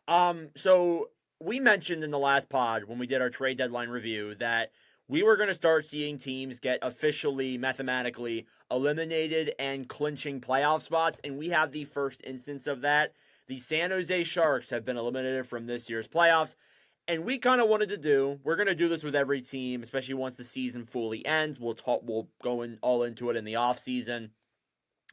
So we mentioned in the last pod when we did our trade deadline review that we were going to start seeing teams get officially, mathematically eliminated and clinching playoff spots, and we have the first instance of that. The San Jose Sharks have been eliminated from this year's playoffs, and we kind of wanted to we're going to do this with every team, especially once the season fully ends. We'll go all into it in the off season.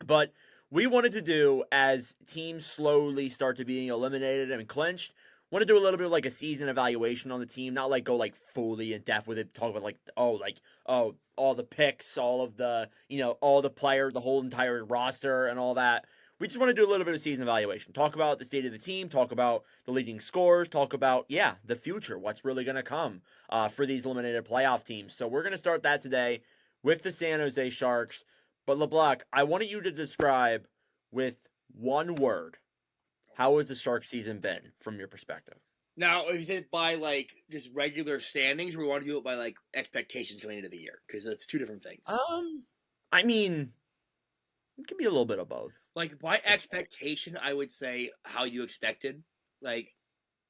But we wanted to do, as teams slowly start to being eliminated and clinched, want to do a little bit of like a season evaluation on the team, not like go like fully in depth with it, talk about all the picks, all of the all the players, the whole entire roster and all that. We just want to do a little bit of season evaluation. Talk about the state of the team, talk about the leading scores, talk about the future, what's really going to come for these eliminated playoff teams. So we're going to start that today with the San Jose Sharks. But LeBlanc, I wanted you to describe with one word, how has the Shark season been from your perspective? Now, if you say it by like just regular standings, or we want to do it by like expectations going into the year, because that's two different things. I mean, it can be a little bit of both. Like by expectation, I would say how you expected. Like,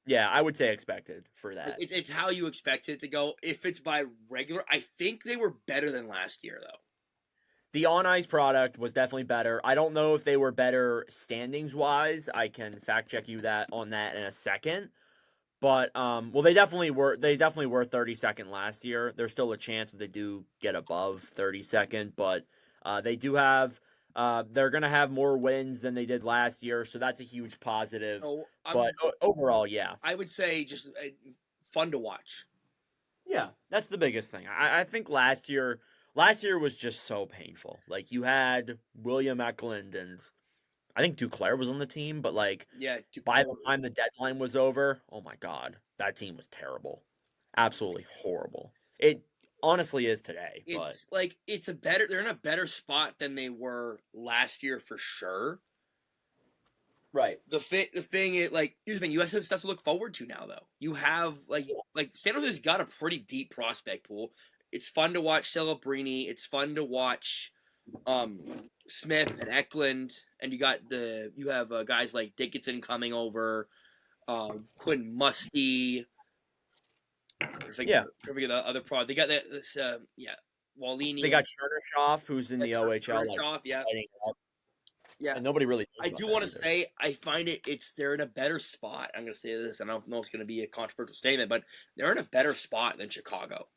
yeah, I would say expected for that. It's how you expected it to go. If it's by regular, I think they were better than last year, though. The on ice product was definitely better. I don't know if they were better standings wise. I can fact check you on that in a second. But well, they definitely were. They definitely were 32nd last year. There's still a chance that they do get above 32nd, but they do have. They're gonna have more wins than they did last year, so that's a huge positive. So, but overall, yeah, I would say just fun to watch. Yeah, that's the biggest thing. I think last year was just so painful. Like you had William Eklund and I think Duclair was on the team, but like by the time the deadline was over, oh my god, that team was terrible. Absolutely horrible. It honestly is today, but It's like they're in a better spot than they were last year for sure. right. The thing is, like, here's the thing: you guys have stuff to look forward to now. Though you have like San Jose's got a pretty deep prospect pool. It's fun to watch Celebrini. It's fun to watch Smith and Eklund, and you have guys like Dickinson coming over, Quinn Musty. Yeah, forget the other product. They got this, Wallini. they got Chernishoff, who's in the OHL. Chernishoff, yeah. Yeah, and nobody really. I do want to say I find they're in a better spot. I'm going to say this, and I don't know if it's going to be a controversial statement, but they're in a better spot than Chicago.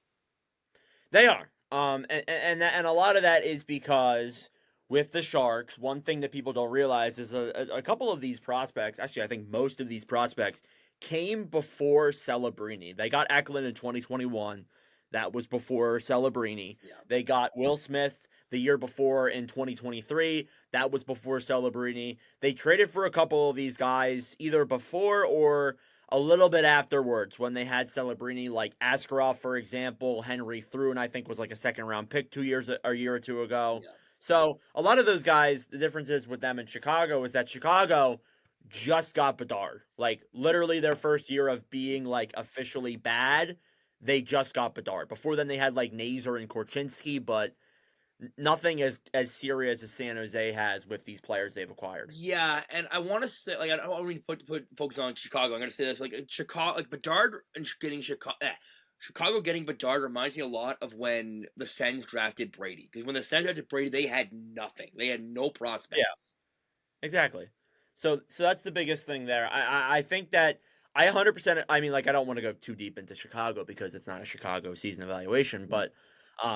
They are, and a lot of that is because with the Sharks, one thing that people don't realize is a couple of these prospects. Actually, I think most of these prospects came before Celebrini. They got Eklund in 2021. That was before Celebrini. Yeah. They got Will Smith the year before in 2023. That was before Celebrini. They traded for a couple of these guys either before or a little bit afterwards when they had Celebrini, like Askarov, for example. Henry Thrun, I think, was like a second-round pick a year or two ago. Yeah. So a lot of those guys, the difference is with them in Chicago is that Chicago just got Bedard. Like literally their first year of being like officially bad, they just got Bedard. Before then they had like Nazer and Korchinski, but nothing as serious as San Jose has with these players they've acquired. Yeah, and I want to say, like, I don't want to put focus on Chicago. I'm going to say this, like, Chicago, like Bedard and getting Chicago getting Bedard reminds me a lot of when the Sens drafted Brady. Because when the Sens drafted Brady, they had nothing. They had no prospects. Yeah, exactly. So that's the biggest thing there. I think that I 100%. I mean, like, I don't want to go too deep into Chicago because it's not a Chicago season evaluation, but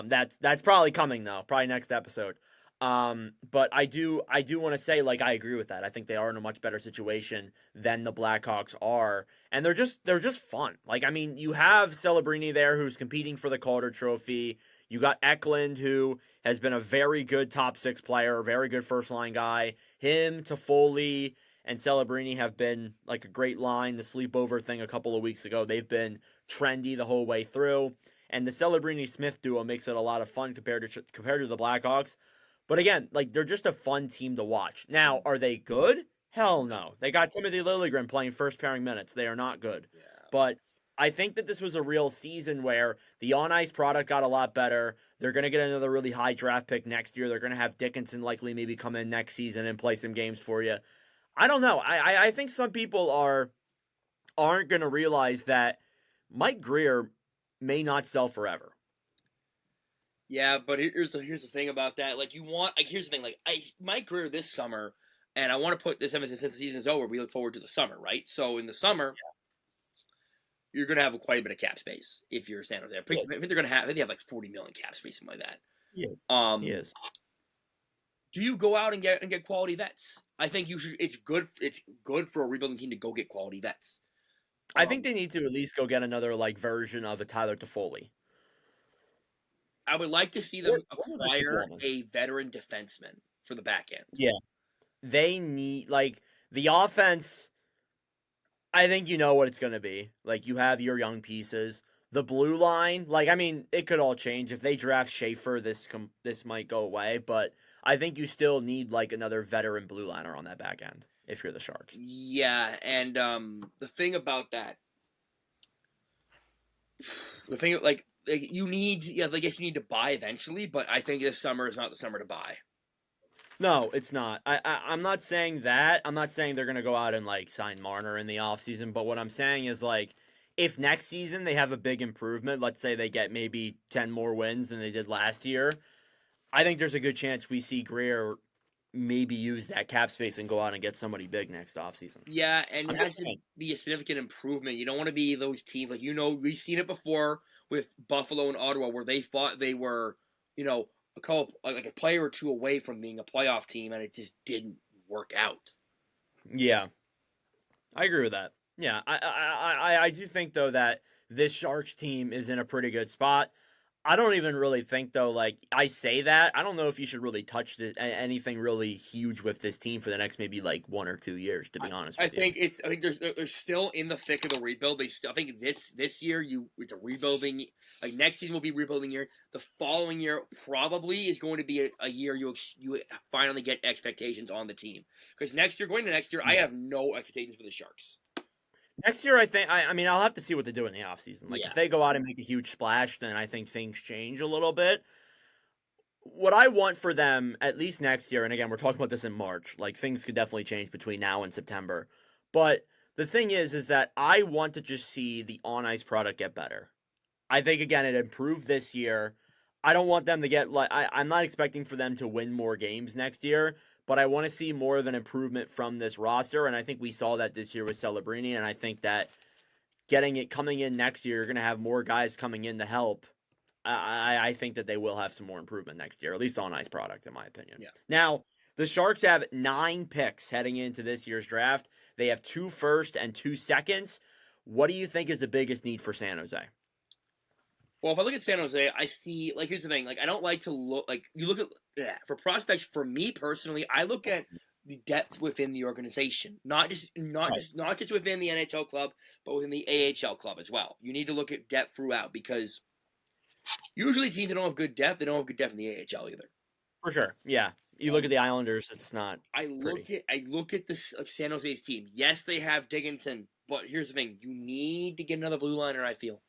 that's probably coming though, probably next episode. But I do want to say, like, I agree with that. I think they are in a much better situation than the Blackhawks are, and they're just fun. Like, I mean, you have Celebrini there who's competing for the Calder Trophy. You got Eklund, who has been a very good top six player, very good first line guy. Him, Toffoli, and Celebrini have been like a great line. The sleepover thing a couple of weeks ago, they've been trendy the whole way through. And the Celebrini Smith duo makes it a lot of fun compared to the Blackhawks. But again, like, they're just a fun team to watch. Now, are they good? Hell no. They got Timothy Liljegren playing first pairing minutes. They are not good. Yeah. But I think that this was a real season where the on-ice product got a lot better. They're going to get another really high draft pick next year. They're going to have Dickinson likely maybe come in next season and play some games for you. I don't know. I think some people are aren't going to realize that Mike Greer may not sell forever. Yeah, but here's the thing about that. Like you want like here's the thing. Like my career this summer, and I want to put this emphasis since the season's over. We look forward to the summer, right? So in the summer, you're gonna have quite a bit of cap space if you're San Jose. I think they're gonna have. I think they have like 40 million cap space, something like that. He is. He Um, is. do you go out and get quality vets? I think you should. It's good. It's good for a rebuilding team to go get quality vets. I think Um, they need to at least go get another like version of a Tyler Toffoli. I would like to see Or them Richard acquire Wallman. a veteran defenseman for the back end. Yeah. They need like the offense. I think you know what it's going to be. Like you have your young pieces. The blue line, like I mean, it could all change if they draft Schaefer. This might go away, but I think you still need like another veteran blue liner on that back end if you're the Sharks. Yeah, and the thing about that, the thing like you need, yeah, I guess you need to buy eventually, but I think this summer is not the summer to buy. No, it's not. I'm not saying that. I'm not saying they're gonna go out and like sign Marner in the offseason, but what I'm saying is like if next season they have a big improvement, let's say they get maybe 10 more wins than they did last year, I think there's a good chance we see Greer maybe use that cap space and go out and get somebody big next offseason. Yeah, and I'm it just has to saying. be a significant improvement. You don't want to be those teams like we've seen it before with Buffalo and Ottawa where they thought they were, a couple like a player or two away from being a playoff team, and it just didn't work out. Yeah, I agree with that. Yeah, I do think though that this Sharks team is in a pretty good spot. I don't even really think though. Like I say that, I don't know if you should really touch anything really huge with this team for the next maybe like 1 or 2 years. To be honest I with you. think it's. I think they're still in the thick of the rebuild. They still. I think this year it's a rebuilding. Like next season will be rebuilding year. The following year probably is going to be a year you finally get expectations on the team because going to next year, I Yeah. have no expectations for the Sharks. Next year, I think. I mean, I'll have to see what they do in the offseason. Like Yeah. if they go out and make a huge splash, then I think things change a little bit. What I want for them, at least next year, and again, we're talking about this in March, like things could definitely change between now and September. But the thing is that I want to just see the on ice product get better. I think again it improved this year. I don't want them to get like I'm not expecting for them to win more games next year, but I want to see more of an improvement from this roster, and I think we saw that this year with Celebrini, and I think that getting it coming in next year, you're going to have more guys coming in to help. I think that they will have some more improvement next year, at least on ice product, in my opinion. Yeah. Now, the Sharks have 9 picks heading into this year's draft. They have 2 first and 2 seconds. What do you think is the biggest need for San Jose? Well, if I look at San Jose, I see like here's the thing. Like I don't like to look like you look at for prospects. For me personally, I look at the depth within the organization, not just within the NHL club, but within the AHL club as well. You need to look at depth throughout because usually teams that don't have good depth, they don't have good depth in the AHL either. For sure. Yeah. You look at the Islanders, it's not pretty. I look at this San Jose's team. Yes, they have Dickinson, but here's the thing: you need to get another blue liner. I feel.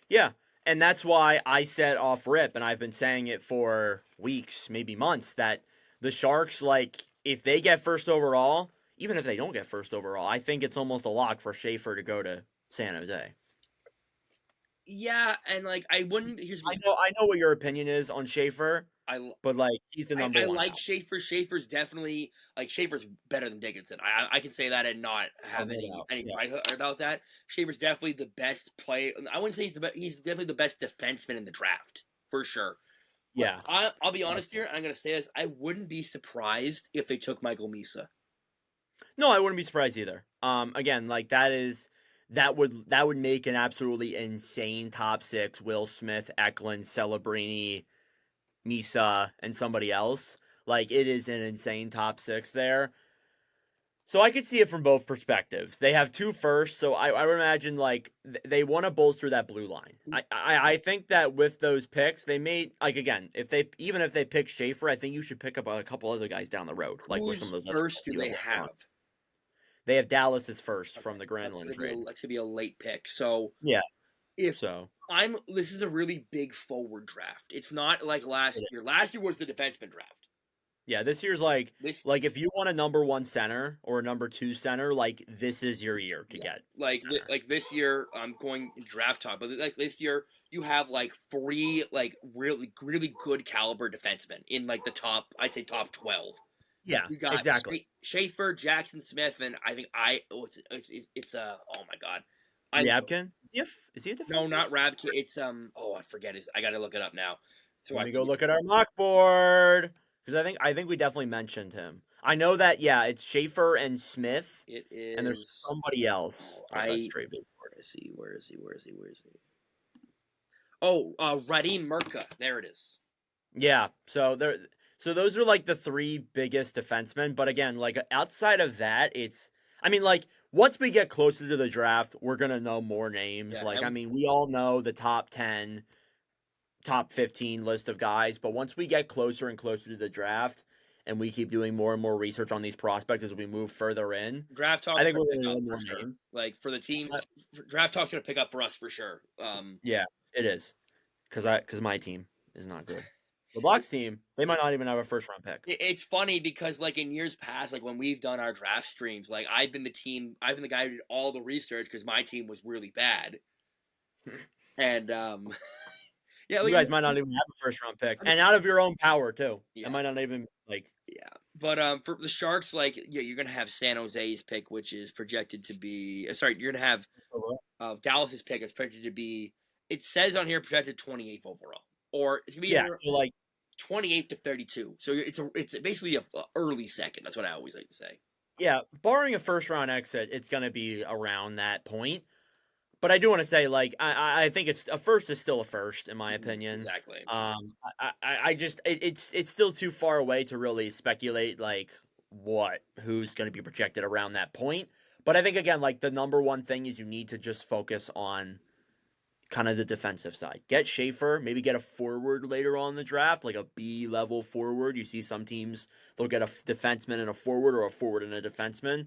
Yeah. And that's why I said off rip, and I've been saying it for weeks, maybe months, that the Sharks, like, if they get first overall, even if they don't get first overall, I think it's almost a lock for Schaefer to go to San Jose. Yeah, and like I wouldn't. Here's I know what your opinion is on Schaefer, I but like he's the number I one like now. Schaefer. Schaefer's definitely like Schaefer's better than Dickinson. I can say that and not Oh, have no any doubt. any Yeah. pride about that. Schaefer's definitely the best play. I wouldn't say he's the best. He's definitely the best defenseman in the draft for sure. But Yeah. I'll be honest here. I'm gonna say this. I wouldn't be surprised if they took Michael Misa. No, I wouldn't be surprised either. Again, like that would make an absolutely insane top 6: Will Smith, Eklund, Celebrini, Misa, and somebody else. Like it is an insane top 6 there. So I could see it from both perspectives. They have 2 firsts, so I would imagine like they want to bolster that blue line. I think that with those picks, they may like again even if they pick Schaefer, I think you should pick up a couple other guys down the road, like with some of Whose those other first picks do you they have left on. have? They have Dallas's first Okay, from the Granlund trade. that's gonna be a late pick. So Yeah. if So this is a really big forward draft. It's not like last it year. is. Last year was the defenseman draft. Yeah, this year's like This, if you want a number one center or a number two center, like this is your year to yeah, get a center. like this year, I'm going draft talk, but like this year, you have like three like really good caliber defensemen in like the top, I'd say top 12. Yeah, You got exactly. Schaefer, Jackson Smith, and I think it's oh my god, I Ryabkin? Is he a no, defenseman? not Rabke. It's oh, I forget his. I gotta look it up now. So Let I me can go look at our mock board because I think we definitely mentioned him. I know that yeah, it's Schaefer and Smith, it and there's is. somebody else. Oh, Oh, that's trade big board. where is he? Where is he? Where is he? Where is he? Oh, Radim Murka. There it is. Yeah, so those are like the three biggest defensemen. But again, like outside of that, it's I mean like once we get closer to the draft, we're gonna know more names. Yeah, Like I and mean, we all know the top 10, top 15 list of guys, but once we get closer and closer to the draft, and we keep doing more and more research on these prospects as we move further in, draft I talk's think gonna we're pick gonna up know for more sure. names. Like for the team, But, draft talk's gonna pick up for us for sure. yeah, it is because my team is not good. The Blocks team, they might not even have a first round pick. It's funny because like in years past, like when we've done our draft streams, like I've been the guy who did all the research because my team was really bad, and yeah, You like guys might not even have a first round pick, I mean, and out of your own power too. It yeah, might not even like. yeah. But for the Sharks, like yeah, you're gonna have San Jose's pick, which is projected to be sorry, you're gonna have Dallas's pick is projected to be. It says on here projected 28th overall, or it can be Yeah, anywhere so like 28th to 32. So it's basically a early second. That's what I always like to say. yeah, barring a first round exit, it's gonna be around that point. But I do want to say, like, I think it's a first is still a first in my opinion. Exactly. I just it's still too far away to really speculate like who's going to be projected around that point. But I think again, like the number one thing is you need to just focus on kind of the defensive side. Get Schaefer, maybe get a forward later on in the draft, like a B level forward. You see some teams they'll get a defenseman and a forward, or a forward and a defenseman.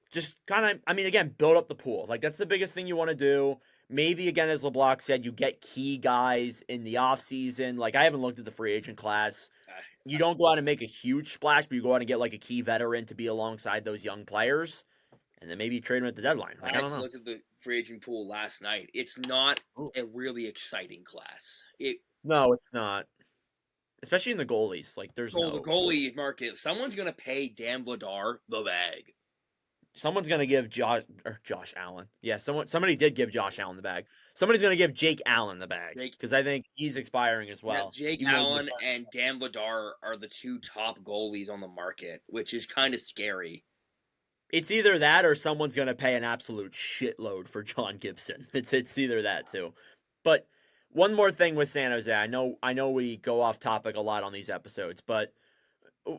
Just kind of, I mean, again, build up the pool. Like that's the biggest thing you want to do. Maybe again, as LeBlanc said, you get key guys in the offseason. Like I haven't looked at the free agent class. You don't go out and make a huge splash, but you go out and get like a key veteran to be alongside those young players, and then maybe trade them at the deadline. I Like I don't actually know. looked at the free agent pool last night. It's not Ooh. a really exciting class. It No, it's not. Especially in the goalies. Like there's the no really. goalie market. Someone's gonna pay Dan Vladar the bag. Someone's gonna give Josh Allen. Yeah, somebody did give Josh Allen the bag. Somebody's gonna give Jake Allen the bag Jake, because I think he's expiring as yeah, well, Jake even though he's Allen retired. and Dan Vladar are the two top goalies on the market, which is kind of scary. It's either that or someone's gonna pay an absolute shitload for John Gibson. It's either that too. But one more thing with San Jose. I know we go off topic a lot on these episodes, but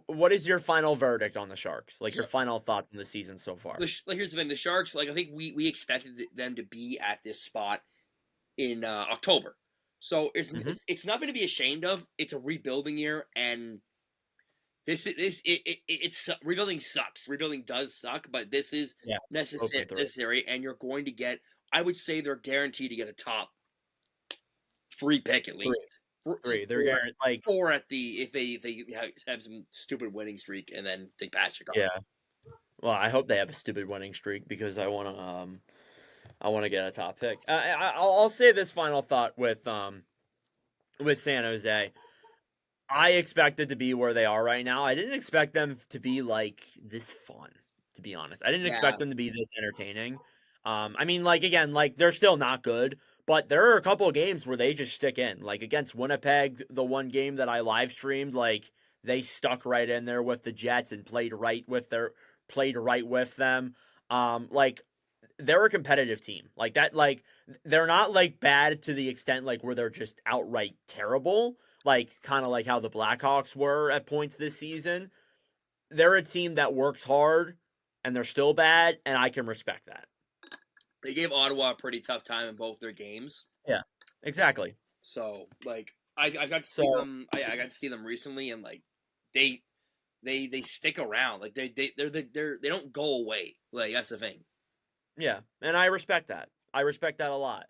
what is your final verdict on the Sharks? Like So, your final thoughts on the season so far? like, here's the thing: the Sharks, like I think we expected them to be at this spot in October. So Hmm. it's nothing to be ashamed of. It's a rebuilding year, and it's rebuilding sucks. Rebuilding does suck, but this is Yeah, open through. necessary, and you're going to get. I would say they're guaranteed to get a top three pick at least. Three, Four, three. They're four, guaranteed. Like four at the if they have some stupid winning streak and then they patch it up. yeah. Well, I hope they have a stupid winning streak because I want to get a top pick. I'll say this final thought with San Jose. I expected to be where they are right now. I didn't expect them to be like this fun, to be honest. I didn't Yeah, expect them to be this entertaining. I mean, like again, like they're still not good, but there are a couple of games where they just stick in. Like against Winnipeg, the one game that I live streamed, like they stuck right in there with the Jets and played right with them. Like they're a competitive team. Like that, like they're not like bad to the extent like where they're just outright terrible, like kind of like how the Blackhawks were at points this season. They're a team that works hard and they're still bad, and I can respect that. they gave Ottawa a pretty tough time in both their games. Yeah, exactly. So like I got to see So them. I got to see them recently, and like they they stick around. Like they don't go away. Like that's the thing. yeah, and I respect that. I respect that a lot.